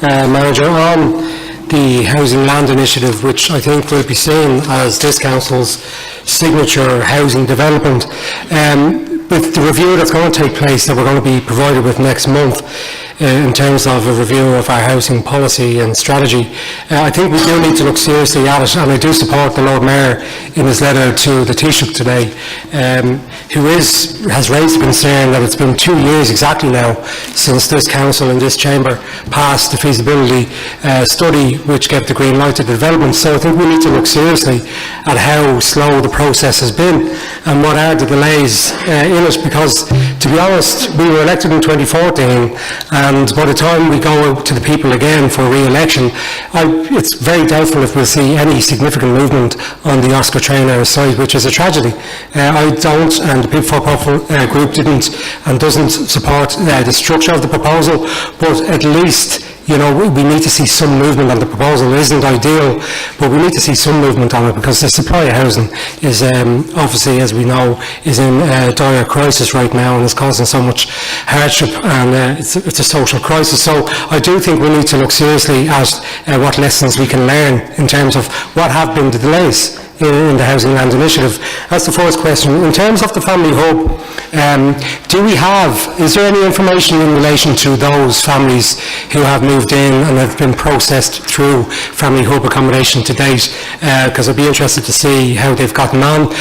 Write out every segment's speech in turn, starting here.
Manager, on the Housing Land Initiative, which I think will be seen as this Council's signature housing development. With the review that's going to take place that we're going to be provided with next month in terms of a review of our housing policy and strategy, I think we do need to look seriously at it, and I do support the Lord Mayor in his letter to the Taoiseach today, who has raised the concern that it's been 2 years exactly now since this Council and this Chamber passed the feasibility study which gave the green light to the development. So I think we need to look seriously at how slow the process has been and what are the delays in it, because to be honest, we were elected in 2014, and by the time we go to the people again for re-election, it's very doubtful if we'll see any significant movement on the Oscar Traynor side, which is a tragedy. I don't, and the People for Profit group didn't and doesn't support the structure of the proposal, but at least, you know, we need to see some movement on the proposal. It isn't ideal, but we need to see some movement on it, because the supply of housing is obviously, as we know, is in dire crisis right now and is causing so much hardship, and it's a social crisis. So I do think we need to look seriously at what lessons we can learn in terms of what have been the delays in the Housing Land Initiative. That's the first question. In terms of the family hub, is there any information in relation to those families who have moved in and have been processed through family hub accommodation to date? Because I'd be interested to see how they've gotten on.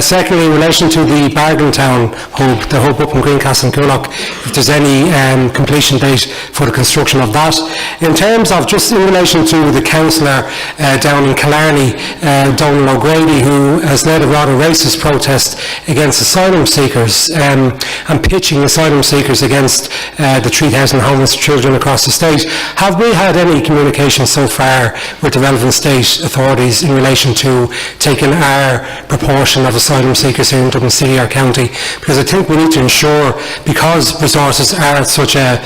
Secondly, in relation to the Bargaintown hub, the hub up in Greencastle and Coolock, if there's any completion date for the construction of that. In terms of just in relation to the councillor down in Killarney, Donald O'Grady, who has led a rather racist protest against asylum seekers and pitching asylum seekers against the 3,000 homeless children across the state. Have we had any communication so far with the relevant state authorities in relation to taking our proportion of asylum seekers here in Dublin City or County? Because I think we need to ensure, because resources are at such a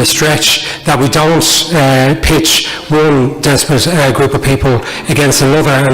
stretch, that we don't pitch one desperate group of people against another.